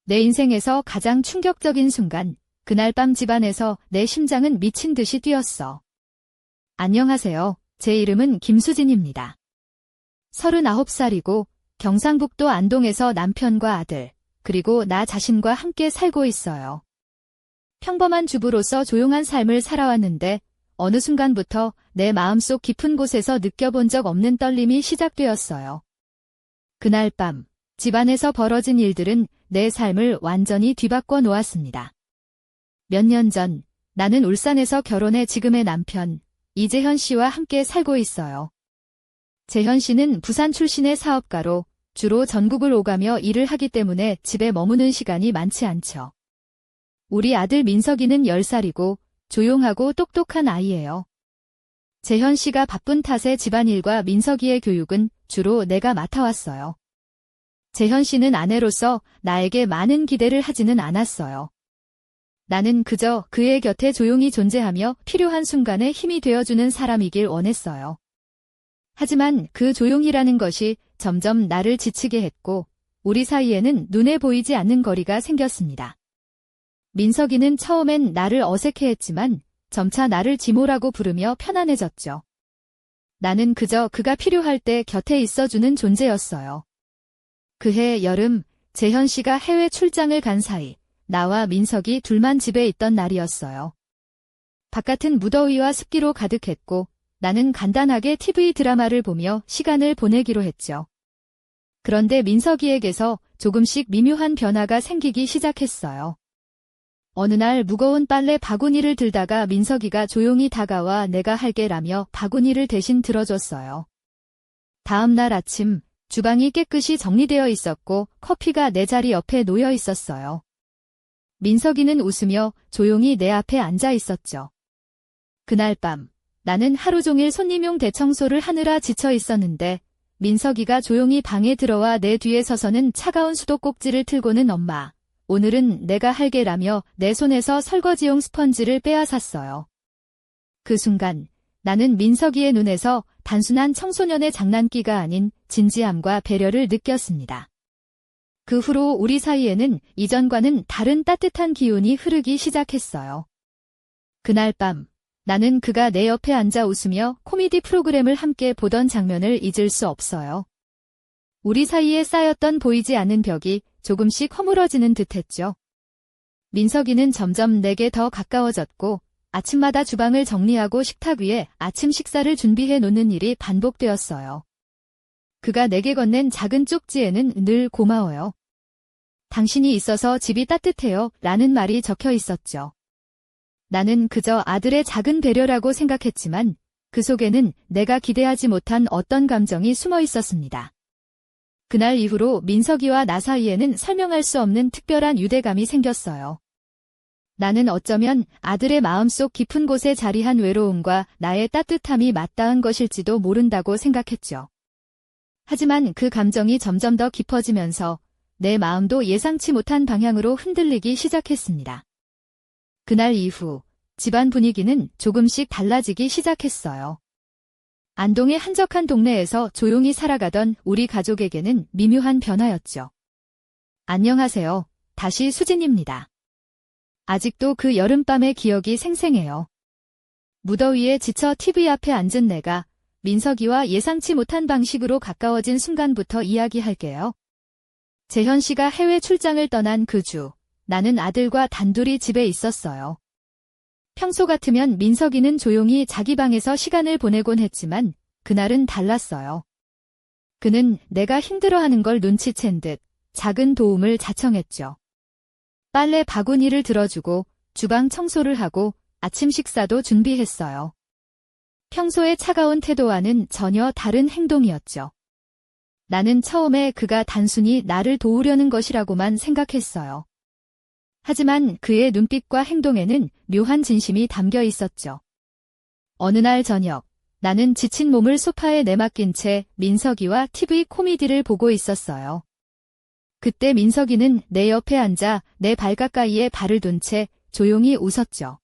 내 인생에서 가장 충격적인 순간, 그날 밤 집안에서 내 심장은 미친 듯이 뛰었어. 안녕하세요. 제 이름은 김수진입니다. 39살이고 경상북도 안동에서 남편과 아들, 그리고 나 자신과 함께 살고 있어요. 평범한 주부로서 조용한 삶을 살아왔는데 어느 순간부터 내 마음속 깊은 곳에서 느껴본 적 없는 떨림이 시작되었어요. 그날 밤, 집안에서 벌어진 일들은 내 삶을 완전히 뒤바꿔 놓았습니다. 몇 년 전, 나는 울산에서 결혼해 지금의 남편, 이재현 씨와 함께 살고 있어요. 재현 씨는 부산 출신의 사업가로 주로 전국을 오가며 일을 하기 때문에 집에 머무는 시간이 많지 않죠. 우리 아들 민석이는 10살이고 조용하고 똑똑한 아이예요. 재현 씨가 바쁜 탓에 집안일과 민석이의 교육은 주로 내가 맡아왔어요. 재현 씨는 아내로서 나에게 많은 기대를 하지는 않았어요. 나는 그저 그의 곁에 조용히 존재하며 필요한 순간에 힘이 되어주는 사람이길 원했어요. 하지만 그 조용이라는 것이 점점 나를 지치게 했고 우리 사이에는 눈에 보이지 않는 거리가 생겼습니다. 민석이는 처음엔 나를 어색해했지만 점차 나를 지모라고 부르며 편안해졌죠. 나는 그저 그가 필요할 때 곁에 있어주는 존재였어요. 그해 여름, 재현 씨가 해외 출장을 간 사이 나와 민석이 둘만 집에 있던 날이었어요. 바깥은 무더위와 습기로 가득했고 나는 간단하게 TV 드라마를 보며 시간을 보내기로 했죠. 그런데 민석이에게서 조금씩 미묘한 변화가 생기기 시작했어요. 어느 날 무거운 빨래 바구니를 들다가 민석이가 조용히 다가와 내가 할게라며 바구니를 대신 들어줬어요. 다음 날 아침, 주방이 깨끗이 정리되어 있었고 커피가 내 자리 옆에 놓여 있었어요. 민석이는 웃으며 조용히 내 앞에 앉아 있었죠. 그날 밤, 나는 하루 종일 손님용 대청소를 하느라 지쳐 있었는데 민석이가 조용히 방에 들어와 내 뒤에 서서는 차가운 수도꼭지를 틀고는 엄마, 오늘은 내가 할게라며 내 손에서 설거지용 스펀지를 빼앗았어요. 그 순간 나는 민석이의 눈에서 단순한 청소년의 장난기가 아닌 진지함과 배려를 느꼈습니다. 그 후로 우리 사이에는 이전과는 다른 따뜻한 기운이 흐르기 시작했어요. 그날 밤, 나는 그가 내 옆에 앉아 웃으며 코미디 프로그램을 함께 보던 장면을 잊을 수 없어요. 우리 사이에 쌓였던 보이지 않는 벽이 조금씩 허물어지는 듯했죠. 민석이는 점점 내게 더 가까워졌고 아침마다 주방을 정리하고 식탁 위에 아침 식사를 준비해 놓는 일이 반복되었어요. 그가 내게 건넨 작은 쪽지에는 늘 고마워요. 당신이 있어서 집이 따뜻해요 라는 말이 적혀 있었죠. 나는 그저 아들의 작은 배려라고 생각했지만 그 속에는 내가 기대하지 못한 어떤 감정이 숨어 있었습니다. 그날 이후로 민석이와 나 사이에는 설명할 수 없는 특별한 유대감이 생겼어요. 나는 어쩌면 아들의 마음속 깊은 곳에 자리한 외로움과 나의 따뜻함이 맞닿은 것일지도 모른다고 생각했죠. 하지만 그 감정이 점점 더 깊어지면서 내 마음도 예상치 못한 방향으로 흔들리기 시작했습니다. 그날 이후 집안 분위기는 조금씩 달라지기 시작했어요. 안동의 한적한 동네에서 조용히 살아가던 우리 가족에게는 미묘한 변화였죠. 안녕하세요. 다시 수진입니다. 아직도 그 여름밤의 기억이 생생해요. 무더위에 지쳐 TV 앞에 앉은 내가 민석이와 예상치 못한 방식으로 가까워진 순간부터 이야기할게요. 재현 씨가 해외 출장을 떠난 그 주, 나는 아들과 단둘이 집에 있었어요. 평소 같으면 민석이는 조용히 자기 방에서 시간을 보내곤 했지만 그날은 달랐어요. 그는 내가 힘들어하는 걸 눈치챈 듯 작은 도움을 자청했죠. 빨래 바구니를 들어주고 주방 청소를 하고 아침 식사도 준비했어요. 평소의 차가운 태도와는 전혀 다른 행동이었죠. 나는 처음에 그가 단순히 나를 도우려는 것이라고만 생각했어요. 하지만 그의 눈빛과 행동에는 묘한 진심이 담겨 있었죠. 어느 날 저녁, 나는 지친 몸을 소파에 내맡긴 채 민석이와 TV 코미디를 보고 있었어요. 그때 민석이는 내 옆에 앉아 내 발 가까이에 발을 둔 채 조용히 웃었죠.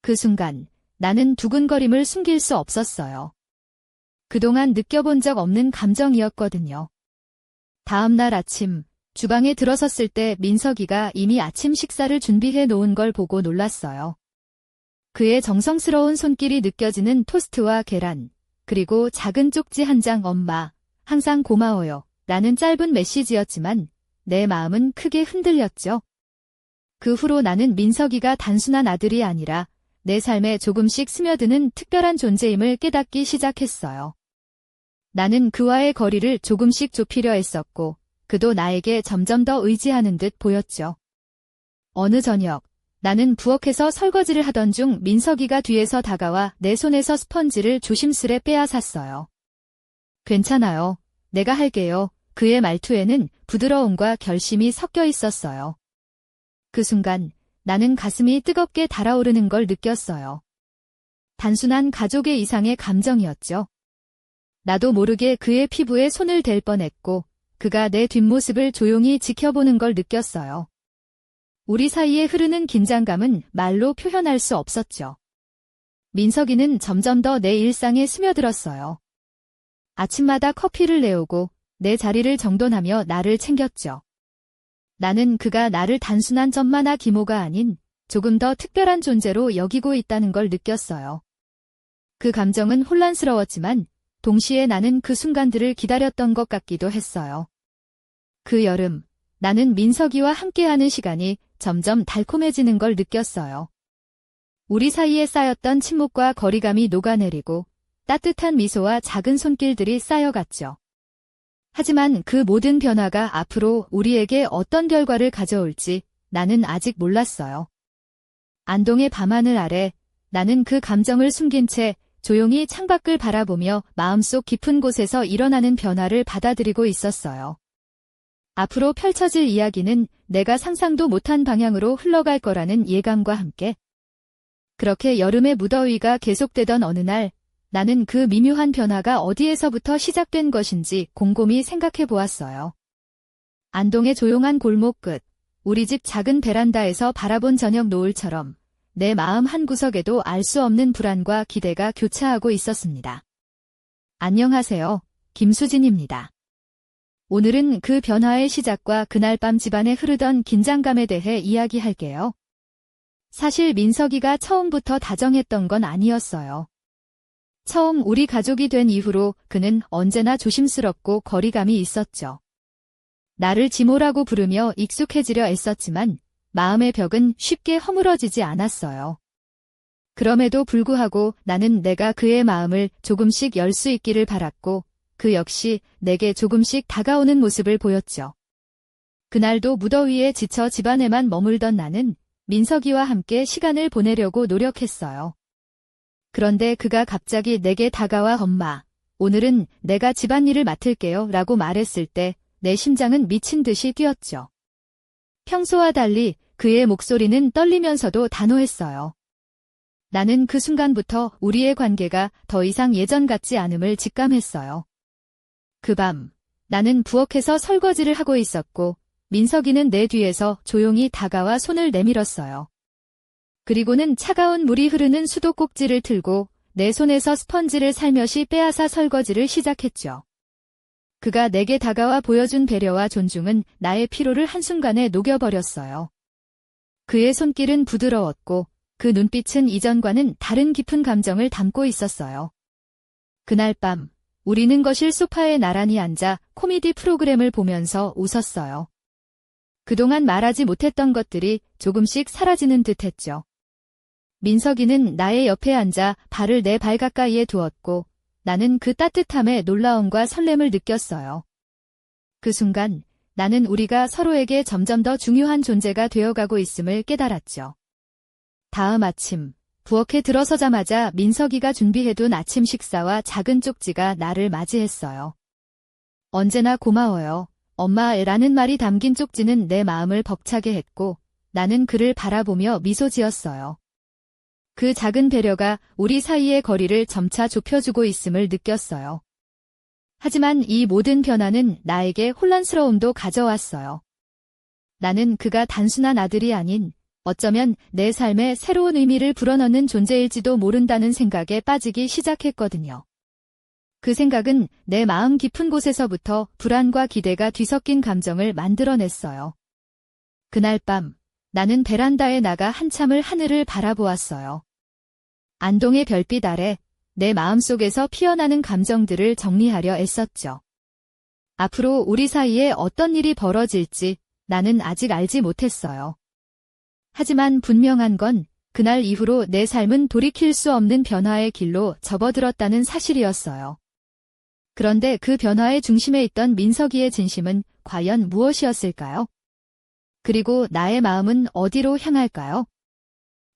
그 순간 나는 두근거림을 숨길 수 없었어요. 그동안 느껴본 적 없는 감정이었거든요. 다음 날 아침, 주방에 들어섰을 때 민석이가 이미 아침 식사를 준비해 놓은 걸 보고 놀랐어요. 그의 정성스러운 손길이 느껴지는 토스트와 계란, 그리고 작은 쪽지 한 장. 엄마, 항상 고마워요. 라는 짧은 메시지였지만 내 마음은 크게 흔들렸죠. 그 후로 나는 민석이가 단순한 아들이 아니라 내 삶에 조금씩 스며드는 특별한 존재임을 깨닫기 시작했어요. 나는 그와의 거리를 조금씩 좁히려 했었고 그도 나에게 점점 더 의지하는 듯 보였죠. 어느 저녁, 나는 부엌에서 설거지를 하던 중 민석이가 뒤에서 다가와 내 손에서 스펀지를 조심스레 빼앗았어요. 괜찮아요. 내가 할게요. 그의 말투에는 부드러움과 결심이 섞여 있었어요. 그 순간 나는 가슴이 뜨겁게 달아오르는 걸 느꼈어요. 단순한 가족의 이상의 감정이었죠. 나도 모르게 그의 피부에 손을 댈 뻔했고 그가 내 뒷모습을 조용히 지켜보는 걸 느꼈어요. 우리 사이에 흐르는 긴장감은 말로 표현할 수 없었죠. 민석이는 점점 더 내 일상에 스며들었어요. 아침마다 커피를 내오고 내 자리를 정돈하며 나를 챙겼죠. 나는 그가 나를 단순한 젖만화 기모가 아닌 조금 더 특별한 존재로 여기고 있다는 걸 느꼈어요. 그 감정은 혼란스러웠지만 동시에 나는 그 순간들을 기다렸던 것 같기도 했어요. 그 여름, 나는 민석이와 함께하는 시간이 점점 달콤해지는 걸 느꼈어요. 우리 사이에 쌓였던 침묵과 거리감이 녹아내리고 따뜻한 미소와 작은 손길들이 쌓여갔죠. 하지만 그 모든 변화가 앞으로 우리에게 어떤 결과를 가져올지 나는 아직 몰랐어요. 안동의 밤하늘 아래 나는 그 감정을 숨긴 채 조용히 창밖을 바라보며 마음속 깊은 곳에서 일어나는 변화를 받아들이고 있었어요. 앞으로 펼쳐질 이야기는 내가 상상도 못한 방향으로 흘러갈 거라는 예감과 함께 그렇게 여름의 무더위가 계속되던 어느 날 나는 그 미묘한 변화가 어디에서부터 시작된 것인지 곰곰이 생각해 보았어요. 안동의 조용한 골목 끝, 우리 집 작은 베란다에서 바라본 저녁 노을처럼 내 마음 한구석에도 알 수 없는 불안과 기대가 교차하고 있었습니다. 안녕하세요. 김수진입니다. 오늘은 그 변화의 시작과 그날 밤 집안에 흐르던 긴장감에 대해 이야기할게요. 사실 민석이가 처음부터 다정했던 건 아니었어요. 처음 우리 가족이 된 이후로 그는 언제나 조심스럽고 거리감이 있었죠. 나를 지모라고 부르며 익숙해지려 애썼지만 마음의 벽은 쉽게 허물어지지 않았어요. 그럼에도 불구하고 나는 내가 그의 마음을 조금씩 열 수 있기를 바랐고 그 역시 내게 조금씩 다가오는 모습을 보였죠. 그날도 무더위에 지쳐 집안에만 머물던 나는 민석이와 함께 시간을 보내려고 노력했어요. 그런데 그가 갑자기 내게 다가와 엄마, 오늘은 내가 집안일을 맡을게요 라고 말했을 때 내 심장은 미친 듯이 뛰었죠. 평소와 달리 그의 목소리는 떨리면서도 단호했어요. 나는 그 순간부터 우리의 관계가 더 이상 예전 같지 않음을 직감했어요. 그 밤, 나는 부엌에서 설거지를 하고 있었고 민석이는 내 뒤에서 조용히 다가와 손을 내밀었어요. 그리고는 차가운 물이 흐르는 수도꼭지를 틀고 내 손에서 스펀지를 살며시 빼앗아 설거지를 시작했죠. 그가 내게 다가와 보여준 배려와 존중은 나의 피로를 한순간에 녹여버렸어요. 그의 손길은 부드러웠고 그 눈빛은 이전과는 다른 깊은 감정을 담고 있었어요. 그날 밤, 우리는 거실 소파에 나란히 앉아 코미디 프로그램을 보면서 웃었어요. 그동안 말하지 못했던 것들이 조금씩 사라지는 듯했죠. 민석이는 나의 옆에 앉아 발을 내 발 가까이에 두었고 나는 그 따뜻함에 놀라움과 설렘을 느꼈어요. 그 순간 나는 우리가 서로에게 점점 더 중요한 존재가 되어가고 있음을 깨달았죠. 다음 아침, 부엌에 들어서자마자 민석이가 준비해둔 아침 식사와 작은 쪽지가 나를 맞이했어요. 언제나 고마워요. 엄마라는 말이 담긴 쪽지는 내 마음을 벅차게 했고 나는 그를 바라보며 미소 지었어요. 그 작은 배려가 우리 사이의 거리를 점차 좁혀주고 있음을 느꼈어요. 하지만 이 모든 변화는 나에게 혼란스러움도 가져왔어요. 나는 그가 단순한 아들이 아닌 어쩌면 내 삶에 새로운 의미를 불어넣는 존재일지도 모른다는 생각에 빠지기 시작했거든요. 그 생각은 내 마음 깊은 곳에서부터 불안과 기대가 뒤섞인 감정을 만들어냈어요. 그날 밤, 나는 베란다에 나가 한참을 하늘을 바라보았어요. 안동의 별빛 아래 내 마음속에서 피어나는 감정들을 정리하려 애썼죠. 앞으로 우리 사이에 어떤 일이 벌어질지 나는 아직 알지 못했어요. 하지만 분명한 건 그날 이후로 내 삶은 돌이킬 수 없는 변화의 길로 접어들었다는 사실이었어요. 그런데 그 변화의 중심에 있던 민석이의 진심은 과연 무엇이었을까요? 그리고 나의 마음은 어디로 향할까요?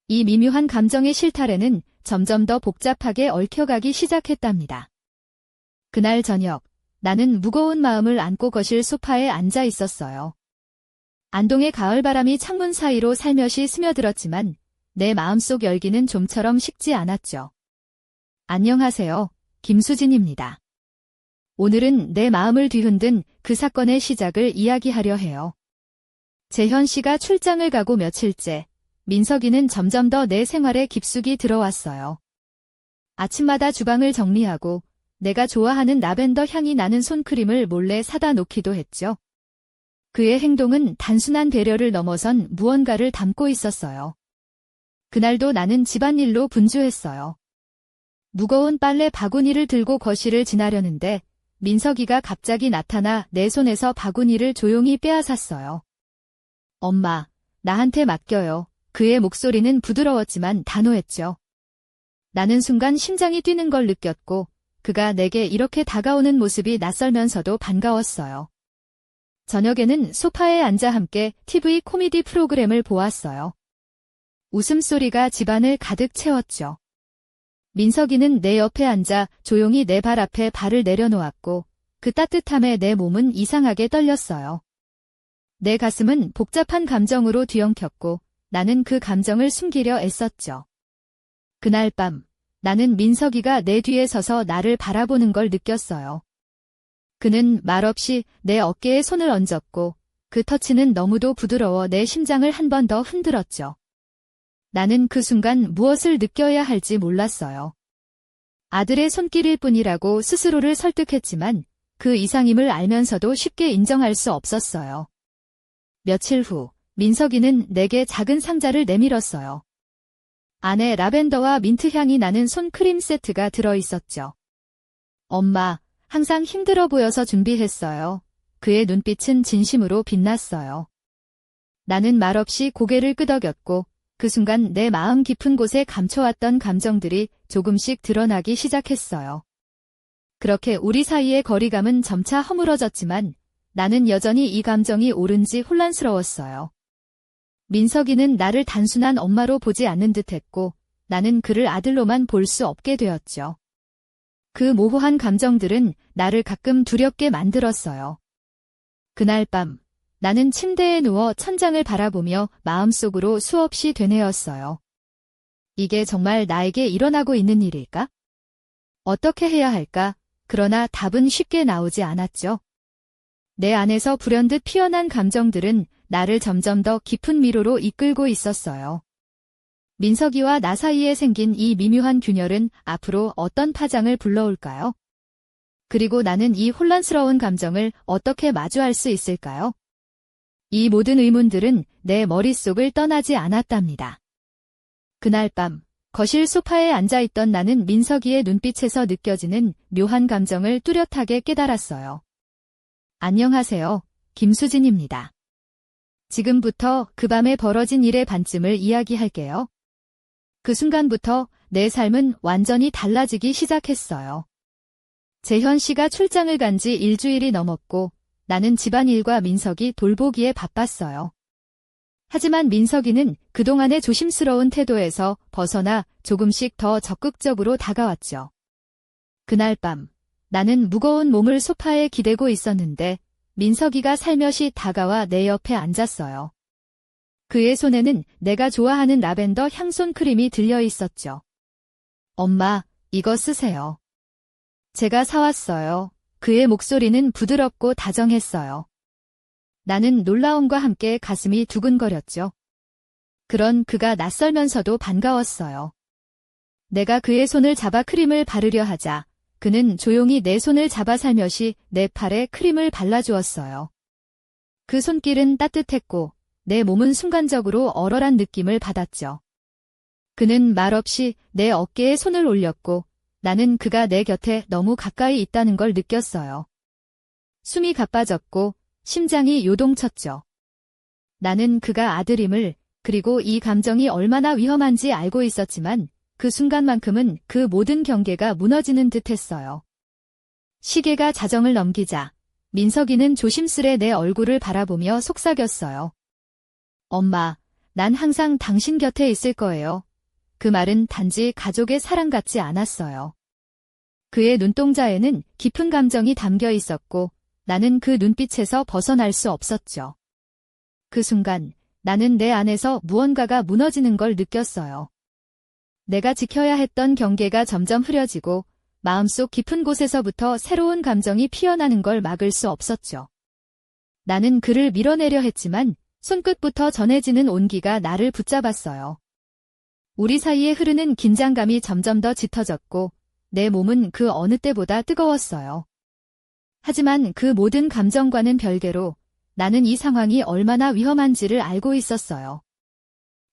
이 미묘한 감정의 실타래는 점점 더 복잡하게 얽혀가기 시작했답니다. 그날 저녁, 나는 무거운 마음을 안고 거실 소파에 앉아 있었어요. 안동의 가을바람이 창문 사이로 살며시 스며들었지만 내 마음속 열기는 좀처럼 식지 않았죠. 안녕하세요. 김수진입니다. 오늘은 내 마음을 뒤흔든 그 사건의 시작을 이야기하려 해요. 재현 씨가 출장을 가고 며칠째, 민석이는 점점 더 내 생활에 깊숙이 들어왔어요. 아침마다 주방을 정리하고 내가 좋아하는 라벤더 향이 나는 손크림을 몰래 사다 놓기도 했죠. 그의 행동은 단순한 배려를 넘어선 무언가를 담고 있었어요. 그날도 나는 집안일로 분주했어요. 무거운 빨래 바구니를 들고 거실을 지나려는데 민석이가 갑자기 나타나 내 손에서 바구니를 조용히 빼앗았어요. 엄마, 나한테 맡겨요. 그의 목소리는 부드러웠지만 단호했죠. 나는 순간 심장이 뛰는 걸 느꼈고 그가 내게 이렇게 다가오는 모습이 낯설면서도 반가웠어요. 저녁에는 소파에 앉아 함께 TV 코미디 프로그램을 보았어요. 웃음소리가 집안을 가득 채웠죠. 민석이는 내 옆에 앉아 조용히 내 발 앞에 발을 내려놓았고 그 따뜻함에 내 몸은 이상하게 떨렸어요. 내 가슴은 복잡한 감정으로 뒤엉켰고 나는 그 감정을 숨기려 애썼죠. 그날 밤, 나는 민석이가 내 뒤에 서서 나를 바라보는 걸 느꼈어요. 그는 말없이 내 어깨에 손을 얹었고 그 터치는 너무도 부드러워 내 심장을 한 번 더 흔들었죠. 나는 그 순간 무엇을 느껴야 할지 몰랐어요. 아들의 손길일 뿐이라고 스스로를 설득했지만 그 이상임을 알면서도 쉽게 인정할 수 없었어요. 며칠 후, 민석이는 내게 작은 상자를 내밀었어요. 안에 라벤더와 민트 향이 나는 손크림 세트가 들어있었죠. 엄마, 항상 힘들어 보여서 준비했어요. 그의 눈빛은 진심으로 빛났어요. 나는 말없이 고개를 끄덕였고 그 순간 내 마음 깊은 곳에 감춰왔던 감정들이 조금씩 드러나기 시작했어요. 그렇게 우리 사이의 거리감은 점차 허물어졌지만 나는 여전히 이 감정이 옳은지 혼란스러웠어요. 민석이는 나를 단순한 엄마로 보지 않는 듯했고 나는 그를 아들로만 볼 수 없게 되었죠. 그 모호한 감정들은 나를 가끔 두렵게 만들었어요. 그날 밤, 나는 침대에 누워 천장을 바라보며 마음속으로 수없이 되뇌었어요. 이게 정말 나에게 일어나고 있는 일일까? 어떻게 해야 할까? 그러나 답은 쉽게 나오지 않았죠. 내 안에서 불현듯 피어난 감정들은 나를 점점 더 깊은 미로로 이끌고 있었어요. 민석이와 나 사이에 생긴 이 미묘한 균열은 앞으로 어떤 파장을 불러올까요? 그리고 나는 이 혼란스러운 감정을 어떻게 마주할 수 있을까요? 이 모든 의문들은 내 머릿속을 떠나지 않았답니다. 그날 밤, 거실 소파에 앉아있던 나는 민석이의 눈빛에서 느껴지는 묘한 감정을 뚜렷하게 깨달았어요. 안녕하세요. 김수진입니다. 지금부터 그 밤에 벌어진 일의 반쯤을 이야기할게요. 그 순간부터 내 삶은 완전히 달라지기 시작했어요. 재현 씨가 출장을 간 지 일주일이 넘었고 나는 집안일과 민석이 돌보기에 바빴어요. 하지만 민석이는 그동안의 조심스러운 태도에서 벗어나 조금씩 더 적극적으로 다가왔죠. 그날 밤, 나는 무거운 몸을 소파에 기대고 있었는데 민석이가 살며시 다가와 내 옆에 앉았어요. 그의 손에는 내가 좋아하는 라벤더 향손 크림이 들려 있었죠. 엄마, 이거 쓰세요. 제가 사왔어요. 그의 목소리는 부드럽고 다정했어요. 나는 놀라움과 함께 가슴이 두근거렸죠. 그런 그가 낯설면서도 반가웠어요. 내가 그의 손을 잡아 크림을 바르려 하자 그는 조용히 내 손을 잡아 살며시 내 팔에 크림을 발라주었어요. 그 손길은 따뜻했고 내 몸은 순간적으로 얼얼한 느낌을 받았죠. 그는 말없이 내 어깨에 손을 올렸고 나는 그가 내 곁에 너무 가까이 있다는 걸 느꼈어요. 숨이 가빠졌고 심장이 요동쳤죠. 나는 그가 아들임을, 그리고 이 감정이 얼마나 위험한지 알고 있었지만 그 순간만큼은 그 모든 경계가 무너지는 듯 했어요. 시계가 자정을 넘기자 민석이는 조심스레 내 얼굴을 바라보며 속삭였어요. 엄마, 난 항상 당신 곁에 있을 거예요. 그 말은 단지 가족의 사랑 같지 않았어요. 그의 눈동자에는 깊은 감정이 담겨 있었고 나는 그 눈빛에서 벗어날 수 없었죠. 그 순간 나는 내 안에서 무언가가 무너지는 걸 느꼈어요. 내가 지켜야 했던 경계가 점점 흐려지고 마음속 깊은 곳에서부터 새로운 감정이 피어나는 걸 막을 수 없었죠. 나는 그를 밀어내려 했지만 손끝부터 전해지는 온기가 나를 붙잡았어요. 우리 사이에 흐르는 긴장감이 점점 더 짙어졌고 내 몸은 그 어느 때보다 뜨거웠어요. 하지만 그 모든 감정과는 별개로 나는 이 상황이 얼마나 위험한지를 알고 있었어요.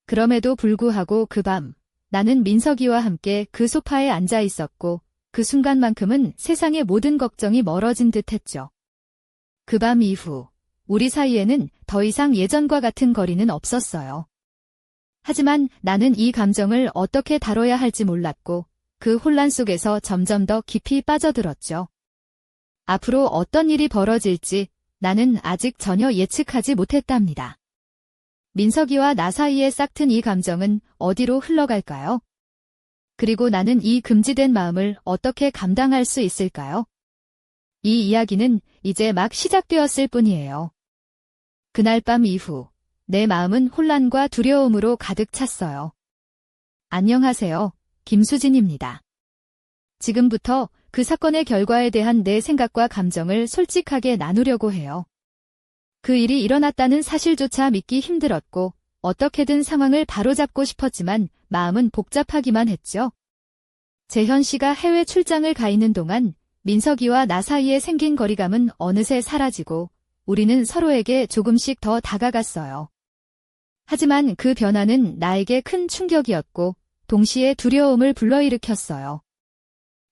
그럼에도 불구하고 그 밤, 나는 민석이와 함께 그 소파에 앉아 있었고 그 순간만큼은 세상의 모든 걱정이 멀어진 듯 했죠. 그 밤 이후 우리 사이에는 더 이상 예전과 같은 거리는 없었어요. 하지만 나는 이 감정을 어떻게 다뤄야 할지 몰랐고 그 혼란 속에서 점점 더 깊이 빠져들었죠. 앞으로 어떤 일이 벌어질지 나는 아직 전혀 예측하지 못했답니다. 민석이와 나 사이에 싹튼 이 감정은 어디로 흘러갈까요? 그리고 나는 이 금지된 마음을 어떻게 감당할 수 있을까요? 이 이야기는 이제 막 시작되었을 뿐이에요. 그날 밤 이후 내 마음은 혼란과 두려움으로 가득 찼어요. 안녕하세요. 김수진입니다. 지금부터 그 사건의 결과에 대한 내 생각과 감정을 솔직하게 나누려고 해요. 그 일이 일어났다는 사실조차 믿기 힘들었고 어떻게든 상황을 바로잡고 싶었지만 마음은 복잡하기만 했죠. 재현 씨가 해외 출장을 가 있는 동안 민석이와 나 사이에 생긴 거리감은 어느새 사라지고 우리는 서로에게 조금씩 더 다가갔어요. 하지만 그 변화는 나에게 큰 충격이었고 동시에 두려움을 불러일으켰어요.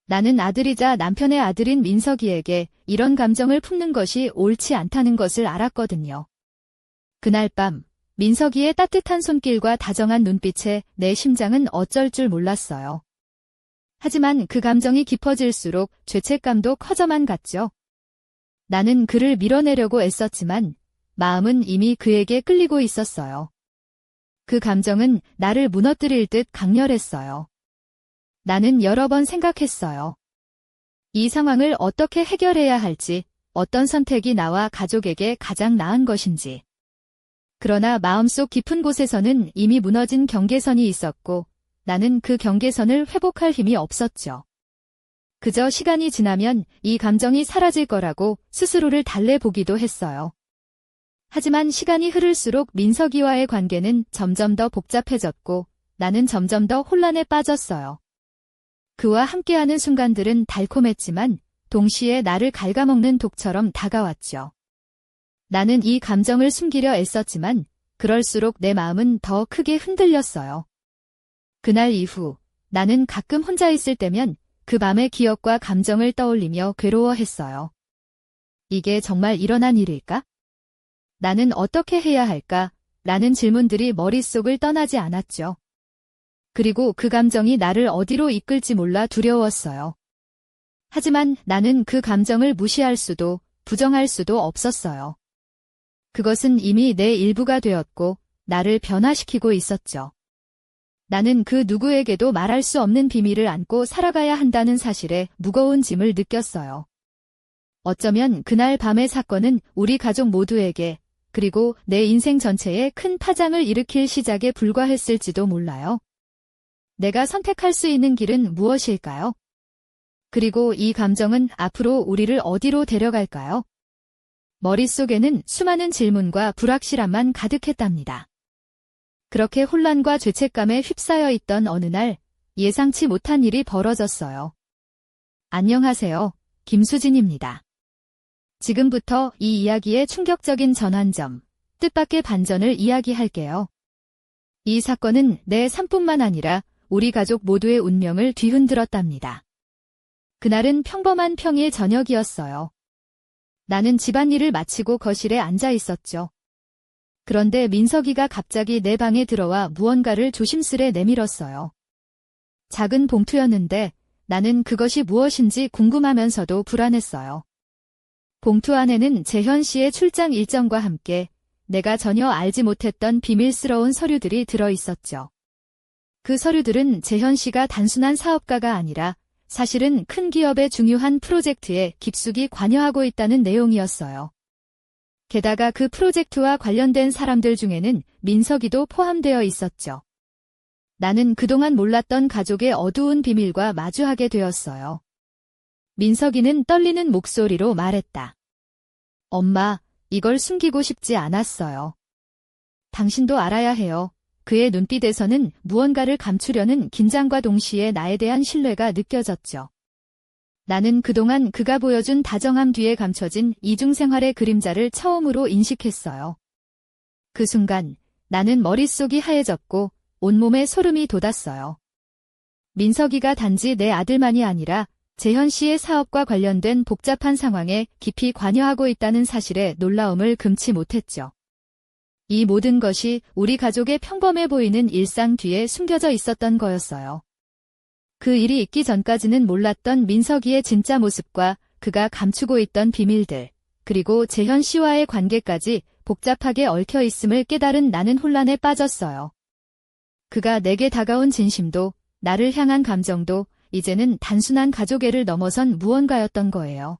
나는 아들이자 남편의 아들인 민석이에게 이런 감정을 품는 것이 옳지 않다는 것을 알았거든요. 그날 밤 민석이의 따뜻한 손길과 다정한 눈빛에 내 심장은 어쩔 줄 몰랐어요. 하지만 그 감정이 깊어질수록 죄책감도 커져만 갔죠. 나는 그를 밀어내려고 애썼지만 마음은 이미 그에게 끌리고 있었어요. 그 감정은 나를 무너뜨릴 듯 강렬했어요. 나는 여러 번 생각했어요. 이 상황을 어떻게 해결해야 할지, 어떤 선택이 나와 가족에게 가장 나은 것인지. 그러나 마음속 깊은 곳에서는 이미 무너진 경계선이 있었고 나는 그 경계선을 회복할 힘이 없었죠. 그저 시간이 지나면 이 감정이 사라질 거라고 스스로를 달래보기도 했어요. 하지만 시간이 흐를수록 민석이와의 관계는 점점 더 복잡해졌고 나는 점점 더 혼란에 빠졌어요. 그와 함께하는 순간들은 달콤했지만 동시에 나를 갉아먹는 독처럼 다가왔죠. 나는 이 감정을 숨기려 애썼지만 그럴수록 내 마음은 더 크게 흔들렸어요. 그날 이후 나는 가끔 혼자 있을 때면 그 밤의 기억과 감정을 떠올리며 괴로워했어요. 이게 정말 일어난 일일까? 나는 어떻게 해야 할까? 라는 질문들이 머릿속을 떠나지 않았죠. 그리고 그 감정이 나를 어디로 이끌지 몰라 두려웠어요. 하지만 나는 그 감정을 무시할 수도 부정할 수도 없었어요. 그것은 이미 내 일부가 되었고 나를 변화시키고 있었죠. 나는 그 누구에게도 말할 수 없는 비밀을 안고 살아가야 한다는 사실에 무거운 짐을 느꼈어요. 어쩌면 그날 밤의 사건은 우리 가족 모두에게 그리고 내 인생 전체에 큰 파장을 일으킬 시작에 불과했을지도 몰라요. 내가 선택할 수 있는 길은 무엇일까요? 그리고 이 감정은 앞으로 우리를 어디로 데려갈까요? 머릿속에는 수많은 질문과 불확실함만 가득했답니다. 그렇게 혼란과 죄책감에 휩싸여 있던 어느 날 예상치 못한 일이 벌어졌어요. 안녕하세요. 김수진입니다. 지금부터 이 이야기의 충격적인 전환점, 뜻밖의 반전을 이야기할게요. 이 사건은 내 삶뿐만 아니라 우리 가족 모두의 운명을 뒤흔들었답니다. 그날은 평범한 평일 저녁이었어요. 나는 집안일을 마치고 거실에 앉아 있었죠. 그런데 민석이가 갑자기 내 방에 들어와 무언가를 조심스레 내밀었어요. 작은 봉투였는데 나는 그것이 무엇인지 궁금하면서도 불안했어요. 봉투 안에는 재현 씨의 출장 일정과 함께 내가 전혀 알지 못했던 비밀스러운 서류들이 들어 있었죠. 그 서류들은 재현 씨가 단순한 사업가가 아니라 사실은 큰 기업의 중요한 프로젝트에 깊숙이 관여하고 있다는 내용이었어요. 게다가 그 프로젝트와 관련된 사람들 중에는 민석이도 포함되어 있었죠. 나는 그동안 몰랐던 가족의 어두운 비밀과 마주하게 되었어요. 민석이는 떨리는 목소리로 말했다. 엄마, 이걸 숨기고 싶지 않았어요. 당신도 알아야 해요. 그의 눈빛에서는 무언가를 감추려는 긴장과 동시에 나에 대한 신뢰가 느껴졌죠. 나는 그동안 그가 보여준 다정함 뒤에 감춰진 이중생활의 그림자를 처음으로 인식했어요. 그 순간 나는 머릿속이 하얘졌고 온몸에 소름이 돋았어요. 민석이가 단지 내 아들만이 아니라 재현 씨의 사업과 관련된 복잡한 상황에 깊이 관여하고 있다는 사실에 놀라움을 금치 못했죠. 이 모든 것이 우리 가족의 평범해 보이는 일상 뒤에 숨겨져 있었던 거였어요. 그 일이 있기 전까지는 몰랐던 민석이의 진짜 모습과 그가 감추고 있던 비밀들, 그리고 재현 씨와의 관계까지 복잡하게 얽혀 있음을 깨달은 나는 혼란에 빠졌어요. 그가 내게 다가온 진심도, 나를 향한 감정도 이제는 단순한 가족애를 넘어선 무언가였던 거예요.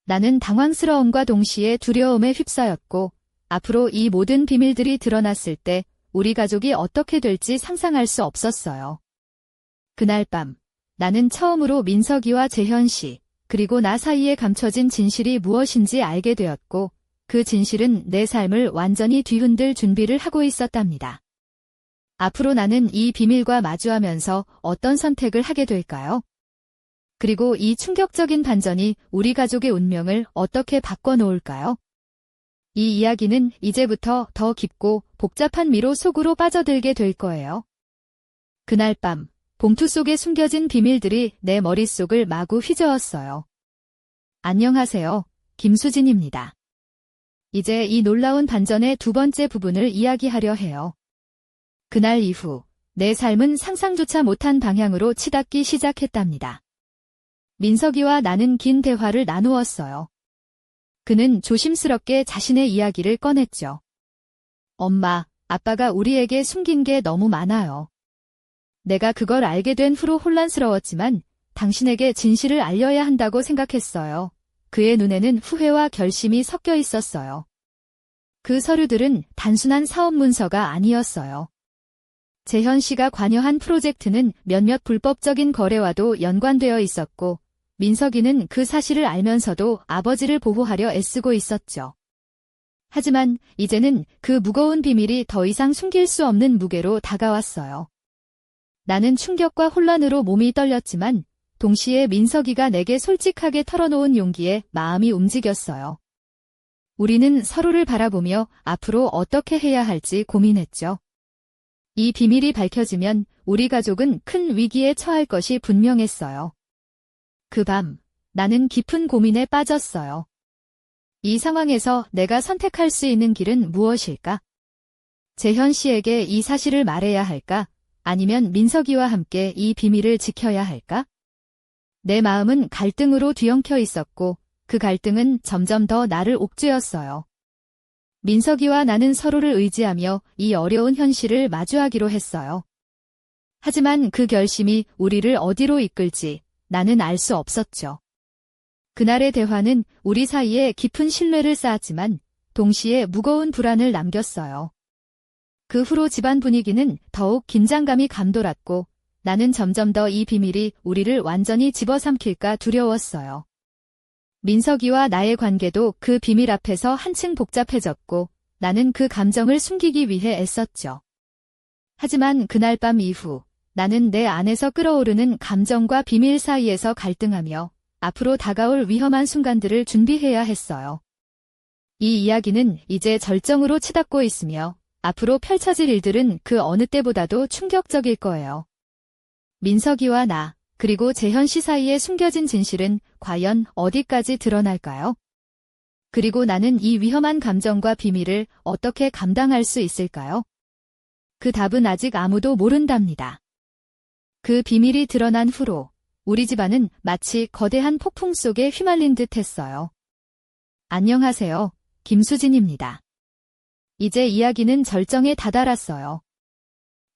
나는 당황스러움과 동시에 두려움에 휩싸였고, 앞으로 이 모든 비밀들이 드러났을 때 우리 가족이 어떻게 될지 상상할 수 없었어요. 그날 밤, 나는 처음으로 민석이와 재현 씨, 그리고 나 사이에 감춰진 진실이 무엇인지 알게 되었고, 그 진실은 내 삶을 완전히 뒤흔들 준비를 하고 있었답니다. 앞으로 나는 이 비밀과 마주하면서 어떤 선택을 하게 될까요? 그리고 이 충격적인 반전이 우리 가족의 운명을 어떻게 바꿔놓을까요? 이 이야기는 이제부터 더 깊고 복잡한 미로 속으로 빠져들게 될 거예요. 그날 밤, 봉투 속에 숨겨진 비밀들이 내 머릿속을 마구 휘저었어요. 안녕하세요. 김수진입니다. 이제 이 놀라운 반전의 두 번째 부분을 이야기하려 해요. 그날 이후 내 삶은 상상조차 못한 방향으로 치닫기 시작했답니다. 민석이와 나는 긴 대화를 나누었어요. 그는 조심스럽게 자신의 이야기를 꺼냈죠. 엄마, 아빠가 우리에게 숨긴 게 너무 많아요. 내가 그걸 알게 된 후로 혼란스러웠지만 당신에게 진실을 알려야 한다고 생각했어요. 그의 눈에는 후회와 결심이 섞여 있었어요. 그 서류들은 단순한 사업 문서가 아니었어요. 재현 씨가 관여한 프로젝트는 몇몇 불법적인 거래와도 연관되어 있었고, 민석이는 그 사실을 알면서도 아버지를 보호하려 애쓰고 있었죠. 하지만 이제는 그 무거운 비밀이 더 이상 숨길 수 없는 무게로 다가왔어요. 나는 충격과 혼란으로 몸이 떨렸지만 동시에 민석이가 내게 솔직하게 털어놓은 용기에 마음이 움직였어요. 우리는 서로를 바라보며 앞으로 어떻게 해야 할지 고민했죠. 이 비밀이 밝혀지면 우리 가족은 큰 위기에 처할 것이 분명했어요. 그 밤, 나는 깊은 고민에 빠졌어요. 이 상황에서 내가 선택할 수 있는 길은 무엇일까? 재현 씨에게 이 사실을 말해야 할까? 아니면 민석이와 함께 이 비밀을 지켜야 할까? 내 마음은 갈등으로 뒤엉켜 있었고, 그 갈등은 점점 더 나를 옥죄었어요. 민석이와 나는 서로를 의지하며 이 어려운 현실을 마주하기로 했어요. 하지만 그 결심이 우리를 어디로 이끌지 나는 알 수 없었죠. 그날의 대화는 우리 사이에 깊은 신뢰를 쌓았지만 동시에 무거운 불안을 남겼어요. 그 후로 집안 분위기는 더욱 긴장감이 감돌았고 나는 점점 더 이 비밀이 우리를 완전히 집어삼킬까 두려웠어요. 민석이와 나의 관계도 그 비밀 앞에서 한층 복잡해졌고 나는 그 감정을 숨기기 위해 애썼죠. 하지만 그날 밤 이후 나는 내 안에서 끓어오르는 감정과 비밀 사이에서 갈등하며 앞으로 다가올 위험한 순간들을 준비해야 했어요. 이 이야기는 이제 절정으로 치닫고 있으며 앞으로 펼쳐질 일들은 그 어느 때보다도 충격적일 거예요. 민석이와 나, 그리고 재현 씨 사이에 숨겨진 진실은 과연 어디까지 드러날까요? 그리고 나는 이 위험한 감정과 비밀을 어떻게 감당할 수 있을까요? 그 답은 아직 아무도 모른답니다. 그 비밀이 드러난 후로 우리 집안은 마치 거대한 폭풍 속에 휘말린 듯 했어요. 안녕하세요. 김수진입니다. 이제 이야기는 절정에 다다랐어요.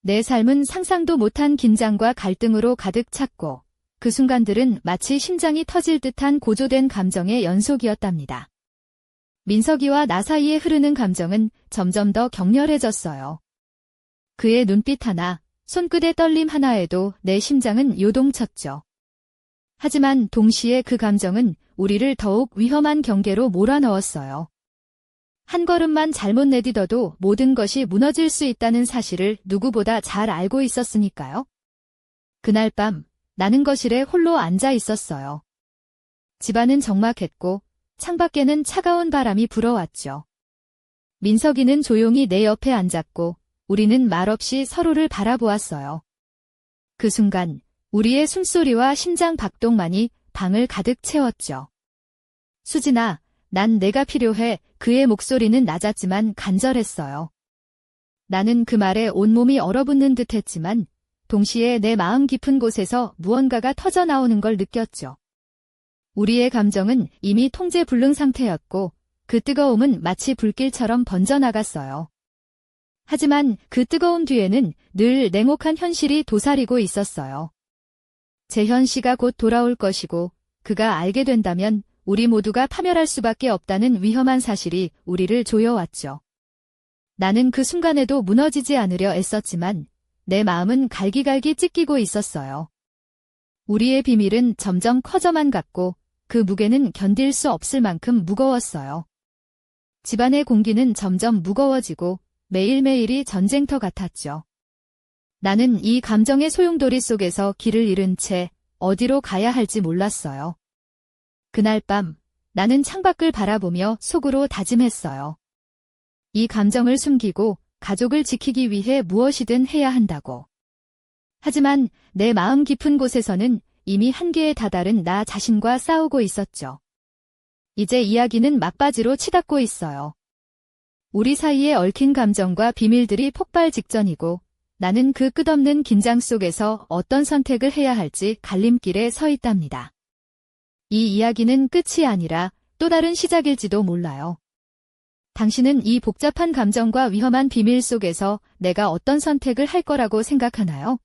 내 삶은 상상도 못한 긴장과 갈등으로 가득 찼고 그 순간들은 마치 심장이 터질 듯한 고조된 감정의 연속이었답니다. 민석이와 나 사이에 흐르는 감정은 점점 더 격렬해졌어요. 그의 눈빛 하나, 손끝의 떨림 하나에도 내 심장은 요동쳤죠. 하지만 동시에 그 감정은 우리를 더욱 위험한 경계로 몰아넣었어요. 한 걸음만 잘못 내딛어도 모든 것이 무너질 수 있다는 사실을 누구보다 잘 알고 있었으니까요. 그날 밤 나는 거실에 홀로 앉아 있었어요. 집안은 적막했고 창밖에는 차가운 바람이 불어왔죠. 민석이는 조용히 내 옆에 앉았고 우리는 말없이 서로를 바라보았어요. 그 순간 우리의 숨소리와 심장 박동만이 방을 가득 채웠죠. 수진아, 난 내가 필요해. 그의 목소리는 낮았지만 간절했어요. 나는 그 말에 온몸이 얼어붙는 듯 했지만 동시에 내 마음 깊은 곳에서 무언가가 터져나오는 걸 느꼈죠. 우리의 감정은 이미 통제 불능 상태였고 그 뜨거움은 마치 불길처럼 번져나갔어요. 하지만 그 뜨거움 뒤에는 늘 냉혹한 현실이 도사리고 있었어요. 재현 씨가 곧 돌아올 것이고 그가 알게 된다면 우리 모두가 파멸할 수밖에 없다는 위험한 사실이 우리를 조여왔죠. 나는 그 순간에도 무너지지 않으려 애썼지만 내 마음은 갈기갈기 찢기고 있었어요. 우리의 비밀은 점점 커져만 갔고 그 무게는 견딜 수 없을 만큼 무거웠어요. 집안의 공기는 점점 무거워지고 매일매일이 전쟁터 같았죠. 나는 이 감정의 소용돌이 속에서 길을 잃은 채 어디로 가야 할지 몰랐어요. 그날 밤 나는 창밖을 바라보며 속으로 다짐했어요. 이 감정을 숨기고 가족을 지키기 위해 무엇이든 해야 한다고. 하지만 내 마음 깊은 곳에서는 이미 한계에 다다른 나 자신과 싸우고 있었죠. 이제 이야기는 막바지로 치닫고 있어요. 우리 사이에 얽힌 감정과 비밀들이 폭발 직전이고 나는 그 끝없는 긴장 속에서 어떤 선택을 해야 할지 갈림길에 서 있답니다. 이 이야기는 끝이 아니라 또 다른 시작일지도 몰라요. 당신은 이 복잡한 감정과 위험한 비밀 속에서 내가 어떤 선택을 할 거라고 생각하나요?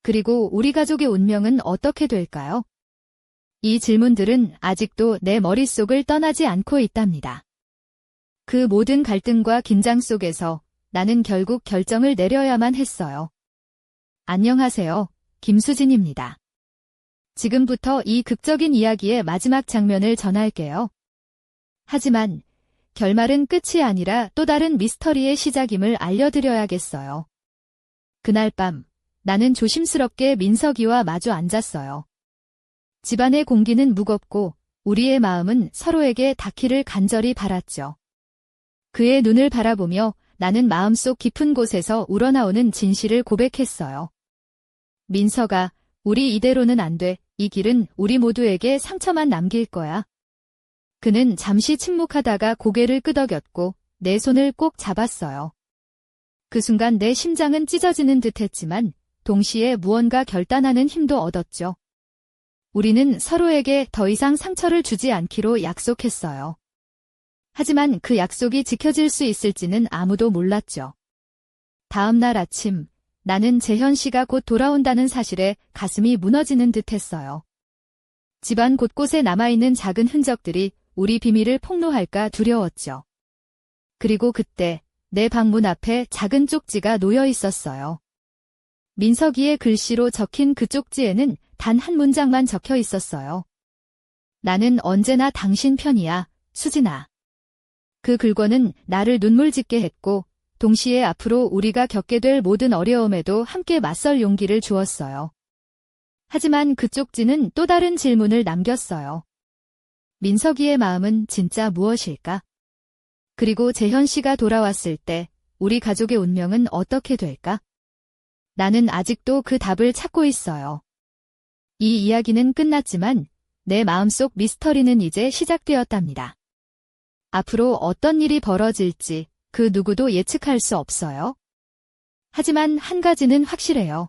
그리고 우리 가족의 운명은 어떻게 될까요? 이 질문들은 아직도 내 머릿속을 떠나지 않고 있답니다. 그 모든 갈등과 긴장 속에서 나는 결국 결정을 내려야만 했어요. 안녕하세요. 김수진입니다. 지금부터 이 극적인 이야기의 마지막 장면을 전할게요. 하지만 결말은 끝이 아니라 또 다른 미스터리의 시작임을 알려드려야겠어요. 그날 밤 나는 조심스럽게 민석이와 마주 앉았어요. 집안의 공기는 무겁고 우리의 마음은 서로에게 닿기를 간절히 바랐죠. 그의 눈을 바라보며 나는 마음속 깊은 곳에서 우러나오는 진실을 고백했어요. 민석아, 우리 이대로는 안 돼. 이 길은 우리 모두에게 상처만 남길 거야. 그는 잠시 침묵하다가 고개를 끄덕였고 내 손을 꼭 잡았어요. 그 순간 내 심장은 찢어지는 듯했지만 동시에 무언가 결단하는 힘도 얻었죠. 우리는 서로에게 더 이상 상처를 주지 않기로 약속했어요. 하지만 그 약속이 지켜질 수 있을지는 아무도 몰랐죠. 다음 날 아침 나는 재현 씨가 곧 돌아온다는 사실에 가슴이 무너지는 듯했어요. 집안 곳곳에 남아있는 작은 흔적들이 우리 비밀을 폭로할까 두려웠죠. 그리고 그때 내 방문 앞에 작은 쪽지가 놓여 있었어요. 민석이의 글씨로 적힌 그 쪽지에는 단 한 문장만 적혀 있었어요. 나는 언제나 당신 편이야, 수진아. 그 글권은 나를 눈물 짓게 했고 동시에 앞으로 우리가 겪게 될 모든 어려움에도 함께 맞설 용기를 주었어요. 하지만 그 쪽지는 또 다른 질문을 남겼어요. 민석이의 마음은 진짜 무엇일까? 그리고 재현 씨가 돌아왔을 때 우리 가족의 운명은 어떻게 될까? 나는 아직도 그 답을 찾고 있어요. 이 이야기는 끝났지만 내 마음속 미스터리는 이제 시작되었답니다. 앞으로 어떤 일이 벌어질지 그 누구도 예측할 수 없어요. 하지만 한 가지는 확실해요.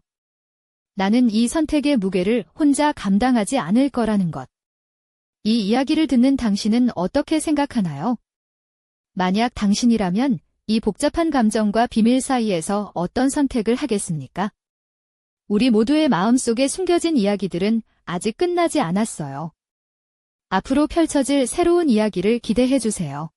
나는 이 선택의 무게를 혼자 감당하지 않을 거라는 것. 이 이야기를 듣는 당신은 어떻게 생각하나요? 만약 당신이라면 이 복잡한 감정과 비밀 사이에서 어떤 선택을 하겠습니까? 우리 모두의 마음속에 숨겨진 이야기들은 아직 끝나지 않았어요. 앞으로 펼쳐질 새로운 이야기를 기대해 주세요.